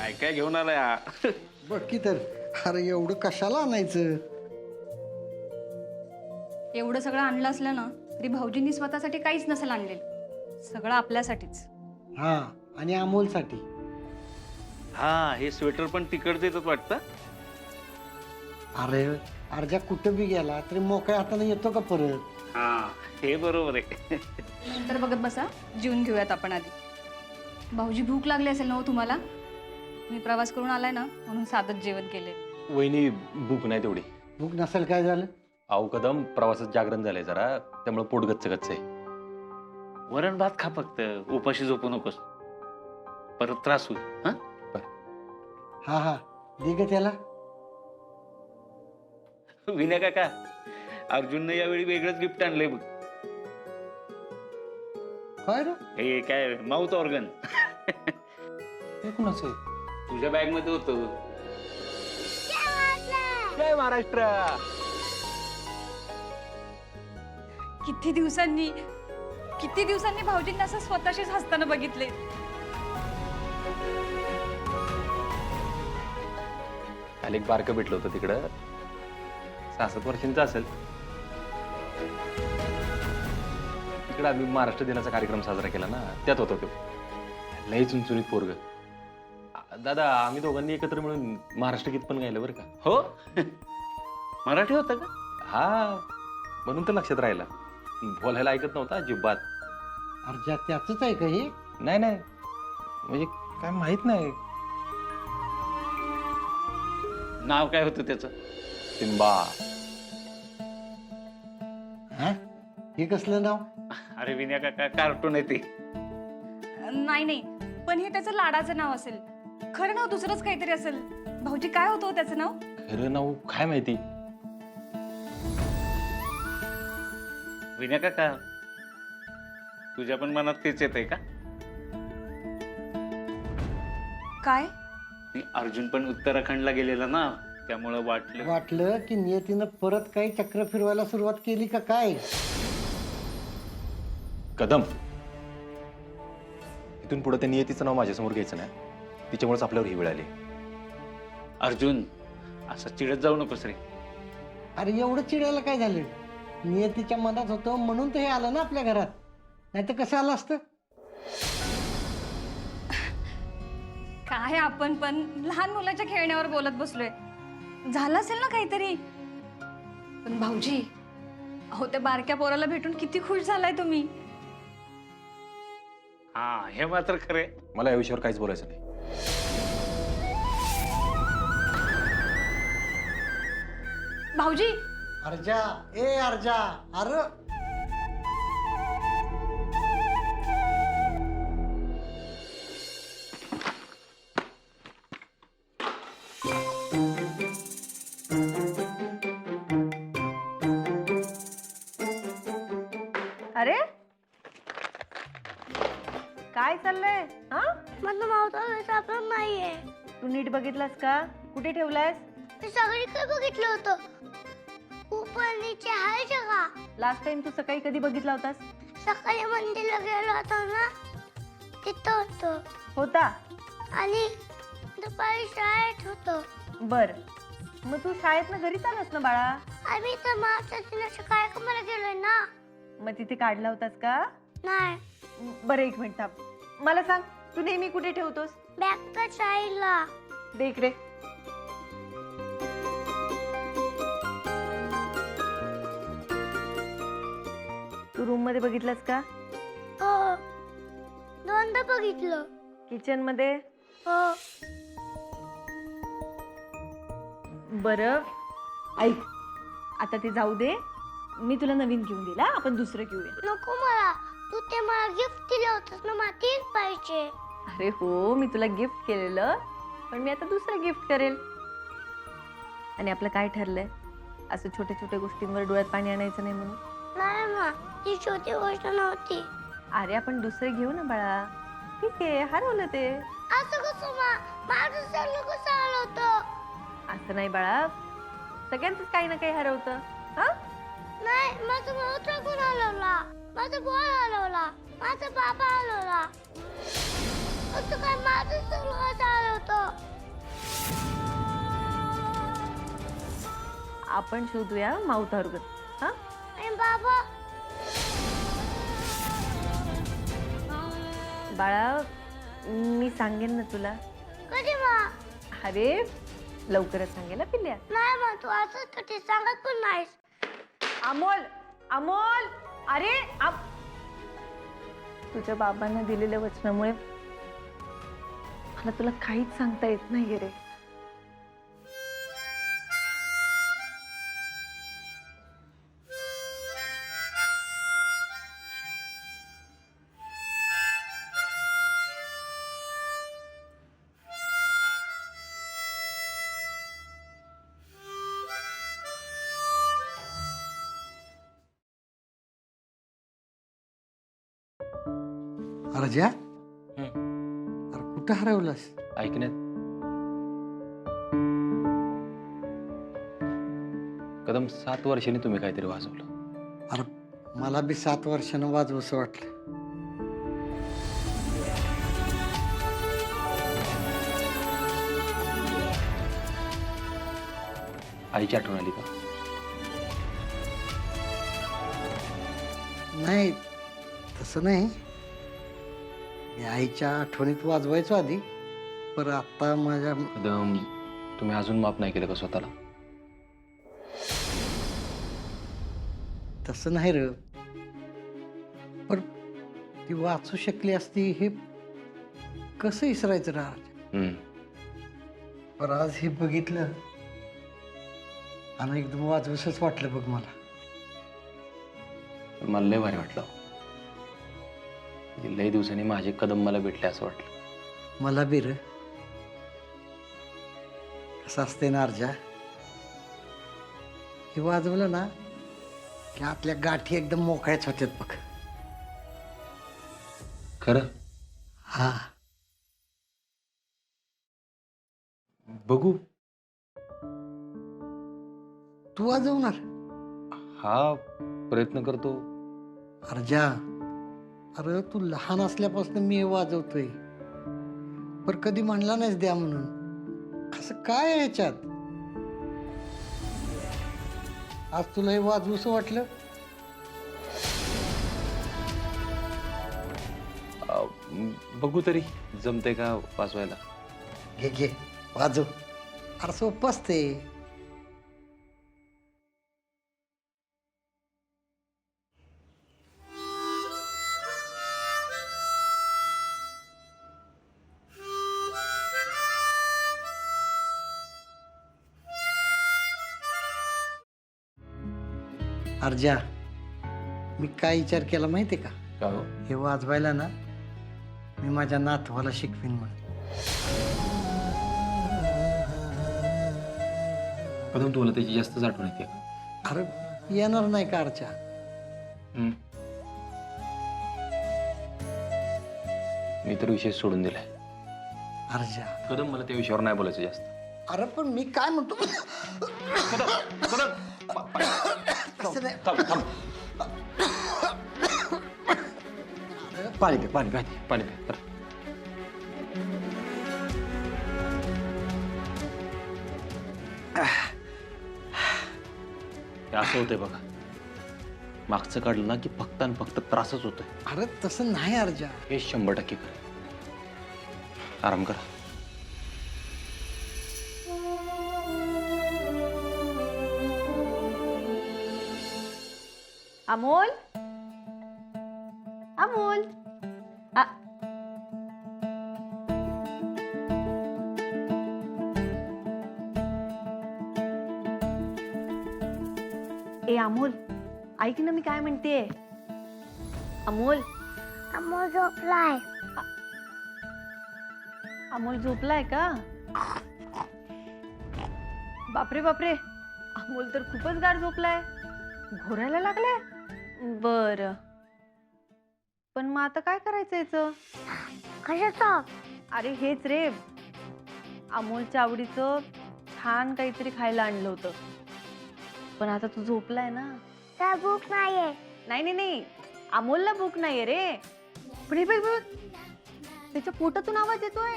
काय काय घेऊन आलाय हा? बघ की तर. अरे एवढं कशाला आणायचं? एवढं सगळं आणलं असलं ना तरी भाऊजींनी स्वतःसाठी काहीच नसेल आणलेलं, सगळं आपल्यासाठीच. हा, आणि अमोलसाठी. हा, हे स्वेटर पण तिकडचं येतात वाटतं. अरे अर्जा कुठं बी गेला तरी मोकळ्या हाताने येतो का परत? हा, हे बरोबर आहे. नंतर बघत बसा, जेवून घेऊयात आपण आधी. भाऊजी भूक लागली असेल ना हो तुम्हाला? मी प्रवास करून आलाय ना म्हणून साधच जेवण केले. वहिनी भूक नाही तेवढी. भूक नसेल काय झालं? अहो कदम प्रवासात जागरण झालंय जरा, त्यामुळे पोट गच्च गच्च आहे. वरण भात खा फक्त, उपाशी झोपू नकोस, परत त्रास होईल. हा, हा हा, दे ग त्याला. विनय काका, अर्जुनने यावेळी वेगळंच गिफ्ट आणलंय बघ. काय रे? हे काय माउथ ऑर्गन. हे कुणाचं आहे? तुझ्या बॅग मध्ये होतं. जय महाराष्ट्र. किती दिवसांनी भाऊजींना असं स्वतःशीच हसताना बघितले. काल एक बारकं भेटलं होतं तिकडं, 6-7 वर्षांचं असेल. तिकडं आम्ही महाराष्ट्र दिनाचा कार्यक्रम साजरा केला ना, त्यात होतो तो. लई चुनचुनीत पोरग. दादा, आम्ही दोघांनी एकत्र मिळून महाराष्ट्र गीत पण गायलं बरं का. हो. मराठी होतं का? हा, म्हणून तर लक्षात राहिला. बोलायला ऐकत नव्हता अजिबात. अर्जा त्याच आहे का हे? नाही नाही, म्हणजे काय माहित नाही. नाव काय होतं त्याचं? सिम्बा. हा, हे कसलं नाव? अरे विनय काका, कार्टून आहे ते. नाही, पण हे त्याचं लाडाचं नाव असेल. खरं नाव दुसरंच काहीतरी असेल. भाऊजी काय होतं हो त्याचं नाव? खरं नाव काय माहिती. विनय काका, तुझ्या पण मनात तेच येत आहे का? काय? अर्जुन पण उत्तराखंडला गेलेला ना, त्यामुळं वाटलं की नियतीनं परत काही चक्र फिरवायला सुरुवात केली का काय? कदम, इथून पुढे त्या नियतीचं नाव माझ्यासमोर घ्यायचं नाही. तिच्यामुळेच आपल्यावर ही वेळ आली. अर्जुन, असं चिडत जाऊ नकोस रे. अरे एवढं चिडायला काय झालं? नियतीच्या मनात होतं म्हणून तर हे आलं ना आपल्या घरात, नाही तर कसं आलं असतं? काय आपण पण लहान मुलाच्या खेळण्यावर बोलत बसलोय. झालं असेल ना काहीतरी. पण भाऊजी, अहो त्या बारक्या पोराला भेटून किती खुश झालाय तुम्ही. हा, हे मात्र खरे. मला या विषयावर काहीच बोलायचं नाही. भाऊजी, अर्जा, ए अर्जा, अरे अरे काय चाललंय? हा, माझं मावता सापडत नाहीये. तू नीट बघितलास का? कुठे ठेवलायस? मी सगळीकडे बघितलं होतं. ऊपर नीचे हर जगह. लास्ट टाइम तू सकाळी कधी बघितला होतास? सकाळी मंदिरला गेलो होतो ना, तिथं होतं. होता. आणि दुपारी शाळेत होतं. बर, मग तू शाळेतनं घरीच आलास ना बाळा? आम्ही तर मागच्या दिनाच्या कार्यक्रमाला गेलोय ना. मग तिथे काढला होतास का? नाही, बरं, एक मिनिट थांब. मला सांग, तू नेहमी कुठे ठेवतोस? बॅगच्या साईडला. दे इकडे. तू रूम मध्ये बघितलास का? हो, दोनदा बघितलं. किचन मध्ये? हो. बरं, ऐक, आता ते जाऊ दे. मी तुला नवीन घेऊन दिला, आपण दुसरं घेऊया. नको मला, तू ते मला गिफ्ट दिलं होतंस ना, मला तेच पाहिजे. अरे हो, मी तुला गिफ्ट केलेलं, पण मी आता दुसरं गिफ्ट करेल. आणि आपलं काय ठरलंय? असं छोट्या छोट्या गोष्टींवर डोळ्यात पाणी आणायचं नाही म्हणून. नाही मा, ती छोटी गोष्ट नव्हती. अरे आपण दुसरं घेऊ ना बाळा. ठीक आहे, हरवलं ते. असं कसं मा, माझं सगळं कसं आलं होतं? असं नाही बाळा, सगळ्यांचंच काही ना काही हरवतं. हा, नाही, माझा भाऊ कोण हलवला, माझा बॉल हलवला, माझा बाबा हलवला. असं काय माझं सगळं आलं होतं. आपण शोधूया माउथ ऑर्गन. हा आणि बाबा बाळा, मी सांगेन ना तुला. कधी मा अरे लवकरच सांगेल हा पिल्ल्या. नाही मा तू असंच कधी सांगत पण नाहीस. अमोल, अमोल, अरे तुझ्या बाबांना दिलेल्या वचनामुळे मला तुला काहीच सांगता येत नाहीये रे. अर्जा, अरे कुठं हरवलास? ऐकण्यात कदम 7 वर्षांनी तुम्ही काहीतरी वाजवलं. अरे मला बी 7 वर्षानं वाजवसं वाटलं. आईची आठवण आली का? नाही, तसं नाही. मी आईच्या आठवणीत वाजवायचो आधी, पण आता माझ्या कदम, तुम्ही अजून माफ नाही केलं का स्वतःला? तसं नाही र, पण ती वाचू शकली असती हे कसं विसरायचं रा. पण आज हे बघितलं आणि एकदम वाजवसच वाटलं बघ मला. पण मला लय भारी वाटलं. लय दिवसांनी माझे कदम मला भेटले असं वाटलं. मला बी र. कसं असते ना अर्जा, हे वाजवलं ना की आतल्या गाठी एकदम मोकळ्याच होत्यात बघ. खरं? हा, बघू. तू वाजवणार? हा प्रयत्न करतो. अर्जा, अरे तू लहान असल्यापासून मी हे वाजवतोय, पण कधी म्हणला नाहीस द्या म्हणून. असं काय आहे याच्यात? आज तुला हे वाजवूसं वाटलं? बघू तरी जमते का वाजवायला. घे घे वाजव. अरे सोपं असते. अर्जा, मी काय विचार केला माहितीये का? का हो? हे वाजवायला ना मी माझ्या नातवाला शिकवीन म्हणून. कदम, तुला त्याची जास्तच आठवण येते का? अरे येणार नाही का अर्चा? मी तर विषय सोडून दिलाय. अर्जा, कदम, मला त्या विषयावर नाही बोलायचं जास्त. अरे पण मी काय म्हणतो, असं नाही. पाणी पे, पाणी पाणी पाणी पे. हे असं होतंय बघा. मागचं काढलं ना की फक्त आणि फक्त त्रासच होतोय. अरे तसं नाही अर्जा. हे 100% खरं. आराम करा. अमोल, अमोल, ए अमोल, ऐक ना मी काय म्हणतेय. अमोल, अमोल झोपलाय. अमोल झोपलाय का? बापरे बापरे, अमोल तर खूपच गाढ झोपलाय. घोरायला लागलाय. बर, पण मग आता काय करायचं याचं? कशाचं? अरे हेच रे, अमोलच्या आवडीचं छान काहीतरी खायला आणलं होतं. पण आता तू झोपलाय ना. त्या भूक नाहीये. नाही नाही नाही, अमोलला भूक नाहीये रे. पण हे बघ बघ, त्याच्या पोटातून आवाज येतोय.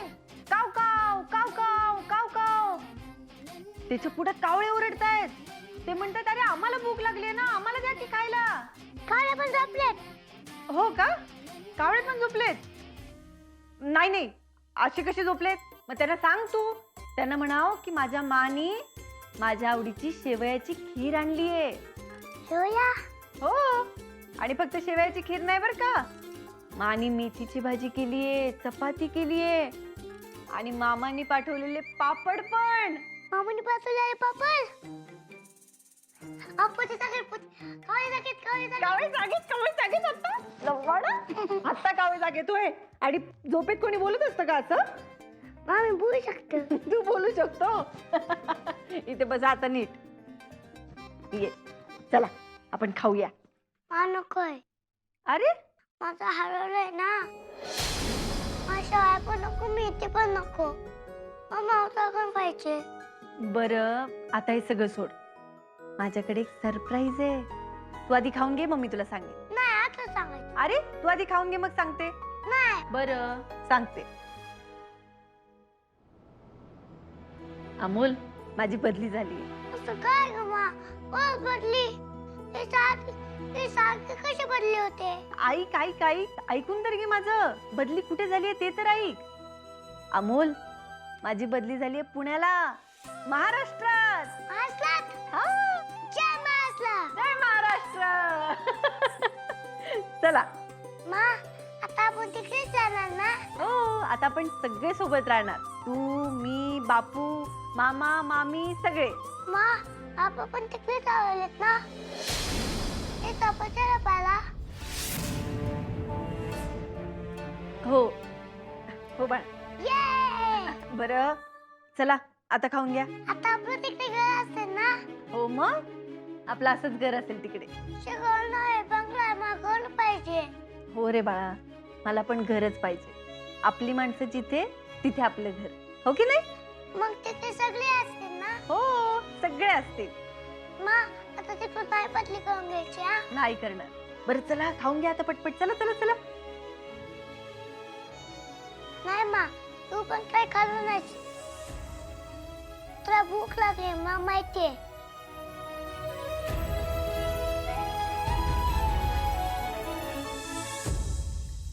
काव काव काव काव काव काव. त्याच्या पोटात कावळे ओरडतायत. ते म्हणतात अरे आम्हाला भूक लागली ना, आम्हाला द्या की खायला. कावळे पण झोपलेत. हो का? कावळे पण झोपलेत? नाही नाही, असे कसे झोपलेत? मग त्यांना सांग तू, त्यांना म्हणाव की माझ्या मानी माझ्या आवडीची शेवयाची खीर आणलीये. शेवया? हो, आणि फक्त शेवयाची खीर नाही बर का, मानी मेथीची भाजी केलीये, चपाती केलीये आणि मामांनी पाठवलेले पापड पण. मामाने पाठवले पापड. आपण कावळे जागेत आता लववाडा. आता कावळे जागेत होय, आणि झोपेत कोणी बोलत असतं का असं? मामी बोलू शकतो. तू बोलू शकतो. इथे बस आता नीट. ये चला आपण खाऊया. नकोय, अरे माझं हरवलंय ना. माझ्या आई पण नको, मेथी पण नको. मला पण पाहिजे. बरं, आता हे सगळं सोड, माझ्याकडे एक सरप्राईज आहे. तू आधी खाऊन घे, मग मी तुला सांगेन. नाही, आता सांगायचं. अरे तू आधी खाऊन घे मग सांगते. नाही. बरं सांगते. अमोल, माझी बदली झाली. असं काय ग मा? ओळख बदली? ते सारखे कसे बदले होते? ऐक ऐक ऐक, ऐकून तर घे माझं. बदली कुठे झालीये ते तर ऐक. अमोल, माझी बदली झालीये पुण्याला, महाराष्ट्रात. महाराष्ट्रात? हा, जय महाराष्ट्र. जय महाराष्ट्र. चला. मा, आता आपण तिकडेच जाणार ना? हो, आता आपण सगळे सोबत राहणार. तू, मी, बापू, मामा, मामी, सगळे. मा, आपण पण तिकडेच आलेत ना? ते तपस्या पाहिला. हो हो बाळ. ये, बरं चला आता खाऊन घ्या. आता आपण तिकडे घर असेल ना? हो मग, आपलं असंच घर असेल तिकडे. शिकवण नाही, बंगला मागवलं पाहिजे. हो रे बाळा, मला पण घरच पाहिजे. आपली माणसं जिथे तिथे आपलं घर, हो की नाही? मग तिथे सगळे असतील ना? हो, सगळे असतील. मा, आता तिकडून नाही बदली करून घ्यायची हा? नाही करणार. बरं चला खाऊन घ्या आता पटपट. चला चला चला. नाही मा, तू पण काही खाल्लं नाही. तुला भूक लागली मा, माहितीये.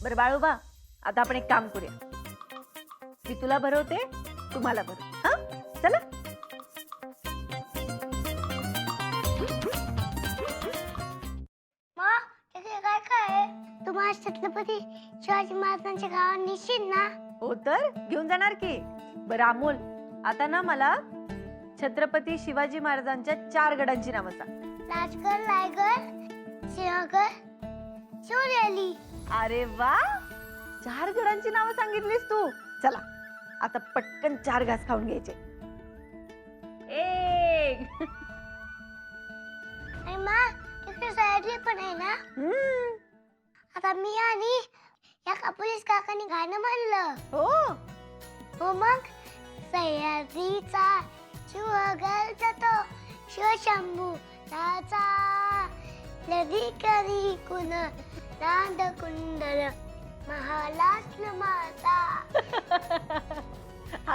बरं बाळूबा, आता आपण एक काम करूया. मी तुला भरवते, तुम्हाला भरव. हा चला. मा, तिकडे काय काय आहे? तू माझ्या छत्रपती शिवाजी महाराजांच्या गावात नेशील ना? हो तर घेऊन जाणार की. बरं अमोल, आता ना मला छत्रपती शिवाजी महाराजांच्या 4 गडांची नावं सांग. राजगड, रायगड, सिंहगड, शिवनेरी. अरे वा, 4 गडांची नावं सांगितलीस तू. चला आता पटकन 4 घास खाऊन घ्यायचे. एक. आणि मा, तिकडे सह्याद्री पण आहे ना? आता मी आणि या पोलीस काकांनी गाणं म्हणलं. हो हो मग, सह्याद्रीचा शिवगड तो शिवशंभू राजा, लढी करी कुण रांद कुंडल महालास्ल माता.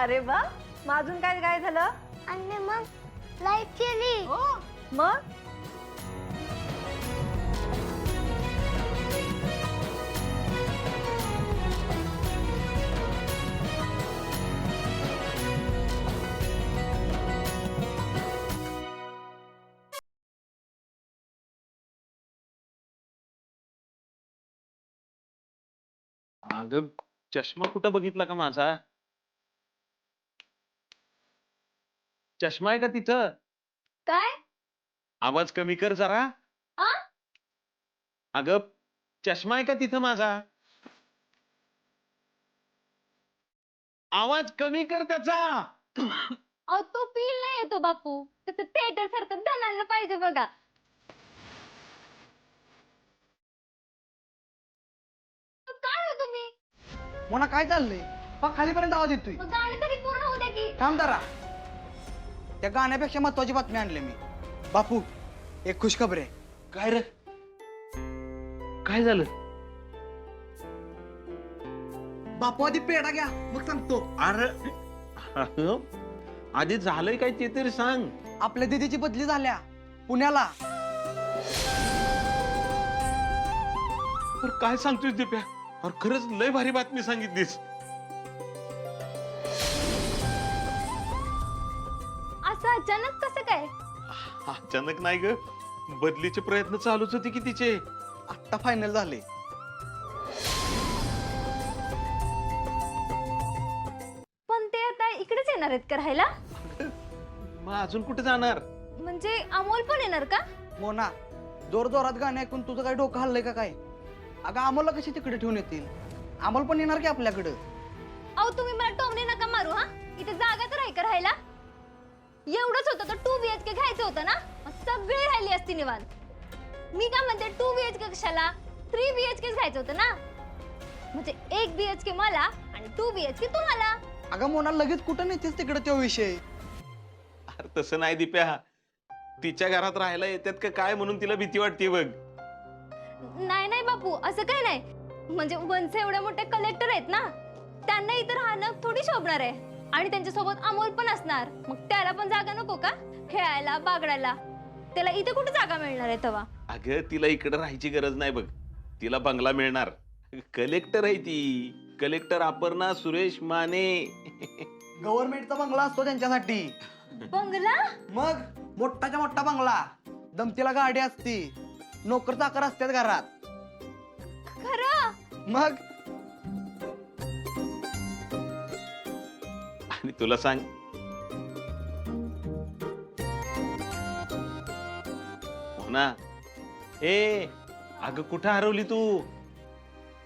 अरे वा, मग अजून काय काय झालं? आणि मग लाईट केली. हो मग अगं, चष्मा कुठं बघितला का माझा? चष्मा आहे का तिथं? काय? आवाज कमी कर जरा. अगं, चष्मा आहे का तिथं माझा? आवाज कमी कर त्याचा. अहो तो फील नाही येतो बापू, त्याचं थिएटर सारखं धनायला पाहिजे बघा. काय हो तुम्ही? मोना काय चाललंय? पा खालीपर्यंत आवाज येतोय. मग गाणं तरी पूर्ण होऊ द्या की. थांब जरा. त्या गाण्यापेक्षा महत्वाची बातमी आणली मी. बापू, एक खुशखबर आहे. काय रे? काय झालं? बापू आधी पेढा घ्या, मग सांगतो. अरे आधी झालंय काय ते तरी सांग. आपल्या दीदीची बदली झाल्या. पुण्याला. अरे काय सांगतोय दिप्या? अरे खरंच लय भारी बातमी सांगितलीस. असं अचानक कसं काय? अचानक नाही ग, बदलीचे प्रयत्न चालूच होते की तिचे. आत्ता फायनल झाले. पण ते आता इकडेच येणार आहेत का राहायला? मग अजून कुठे जाणार? म्हणजे अमोल पण येणार का? मोना, जोर जोरात गाणे ऐकून तुझं काय डोकं हल्लंय का काय? अगं आम्हाला कशी तिकडे ठेवून येतील? अमोल पण येणार की आपल्याकडं? अहो तुम्ही मला टोमणे नका मारू हा. इथे जागा तर आहे का राहायला? एवढंच होतं तर 2 BHK घ्यायचं होतं ना, मग सगळी राहिली असती निवांत. मी काय म्हणते 2 BHK कशाला, 3 BHK घ्यायचं होतं ना, म्हणजे 1 BHK मला आणि 2 BHK तुम्हाला. अगं मोना, लगेच कुठं नेतेस तिकडे तो विषय? अरे तसं नाही दिप्या, तिच्या घरात राहायला येतात का काय म्हणून तिला भीती वाटते बघ. नाही नाही बापू, असं काही नाही. म्हणजे वंश एवढे मोठे कलेक्टर आहेत ना, त्यांना इथं राहणं थोडी शोभणार आहे. आणि त्यांच्यासोबत अमोल पण असणार, मग त्याला पण जागा नको का खेळायला बागडायला? त्याला इथे कुठे जागा मिळणार आहे तेव्हा? अगं तिला इकडे राहायची गरज नाही बघ, तिला बंगला मिळणार. कलेक्टर आहे ती, कलेक्टर अपर्णा सुरेश माने. गव्हर्नमेंटचा बंगला असतो त्यांच्यासाठी. बंगला? मग मोठाच्या मोठा बंगला, दमतीला गाडी असती, नोकर चाकर असतात घरात. खरं? मग आणि तुला सांग, हो ना, ए अगं कुठं हरवली तू?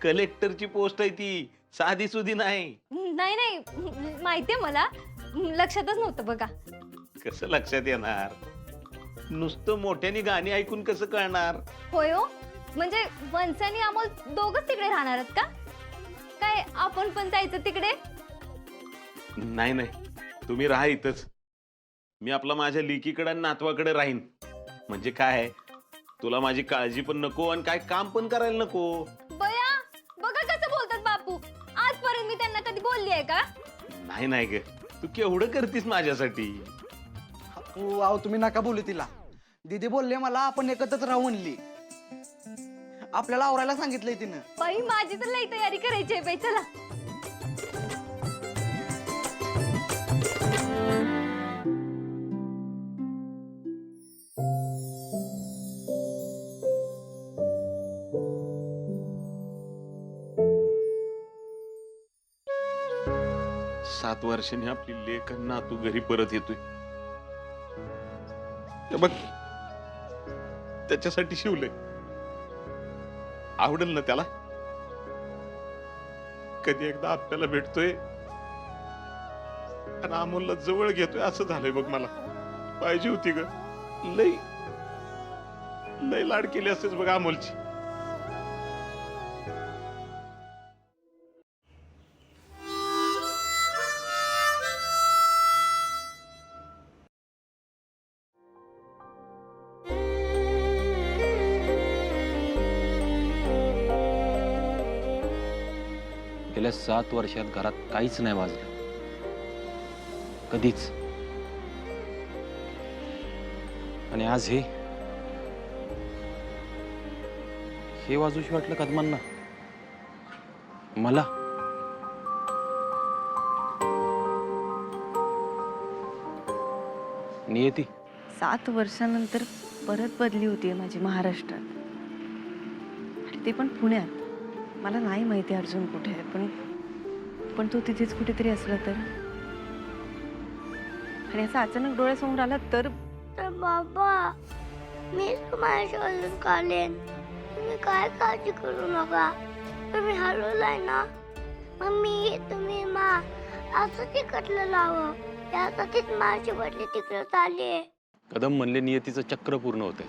कलेक्टरची पोस्ट आहे ती, साधी सुधी नाही. नाही नाही, माहितीये मला, लक्षातच नव्हतं बघा. कसं लक्षात येणार? नुसतं मोठ्याने गाणी ऐकून कसं कळणार? होय हो, म्हणजे वंश आणि अमोल दोघच तिकडे राहणार आहेत का? काय आपण पण जायचं तिकडे? नाही नाही, तुम्ही राहा इथंच. मी आपला माझ्या लेकीकडे आणि नातवाकडे राहीन. म्हणजे काय, तुला माझी काळजी पण नको आणि काय काम पण करायला नको. बया, बघा कसं बोलतात बापू. आजपर्यंत मी त्यांना कधी बोलली आहे का? नाही नाही ग, तू केवढं करतीस माझ्यासाठी. अहो तुम्ही नका बोलू तिला. दीदी बोलले मला आपण एकत्रच राहू म्हणली. आपल्याला आवरायला सांगितलंय तिनं. बाई माझी तर लई तयारी करायची आहे बाई. चला. सात वर्षांनी आपली लेक आणि नातू घरी परत येतोय. हे बघ, त्याच्यासाठी शिवलंय. आवडेल ना त्याला? कधी एकदा आपल्याला भेटतोय आणि अमोलला जवळ घेतोय असं झालंय बघ. मला पाहिजे होती ग, लय लय लाड केली असतेच बघ अमोलची. गेल्या 7 वर्षात घरात काहीच नाही वाजलं, कधीच. आणि आज हे वाजूशी वाटलं कदमांना, मला. नियती 7 वर्षानंतर परत बदली होतीये माझी महाराष्ट्रात, आणि ते पण पुण्यात. मला नाही माहिती अर्जुन कुठे आहे, पण तो तिथेच कुठेतरी असला तर, आणि असं अचानक डोळ्यासमोर आला तर. तर बाबा, मी तुम्हाला शोधून काढेन. तुम्ही काय काळजी करू नका. तुम्ही हरवलाय ना, मम्मी तुम्ही मा असं तिकडलं लावं. त्यासाठीच माझी बदली तिकडे चालली. कदम म्हणले नियतीचं चक्र पूर्ण होतंय.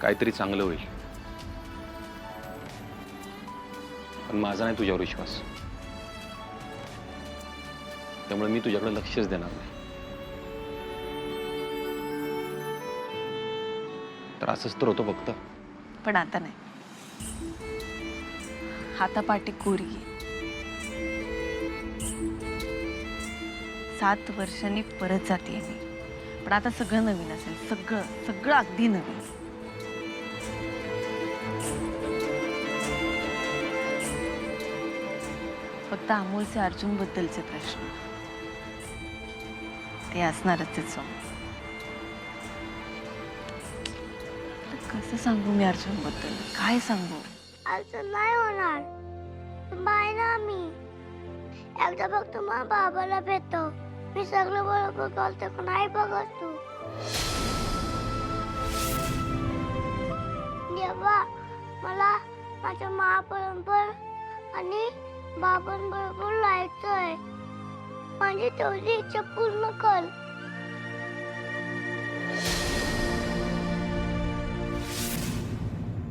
काहीतरी चांगलं होईल, पण माझा नाही तुझ्यावर विश्वास. त्यामुळे मी तुझ्याकडे लक्षच देणार नाही. त्रासच तर होतो फक्त. पण आता नाही. हातापाठी कोरी, 7 वर्षांनी परत जाते मी, पण आता सगळं नवीन असेल, सगळं सगळं अगदी नवीन. फक्त अमोलचे अर्जुन बद्दलचे प्रश्न ते असणारच आहेत समोर. कसं सांगू मी अर्जुन बद्दल, काय सांगू? असं नाही होणार. बाय ना मी एकदा फक्त माझ्या बाबाला भेटतो. मी सगळं बरोबर करते पण नाही बघत तू. देवा मला माझ्या महाबरोबर आणि बाबांबरोबर राहायचंय. माझी तेवढी इच्छा पूर्ण कर.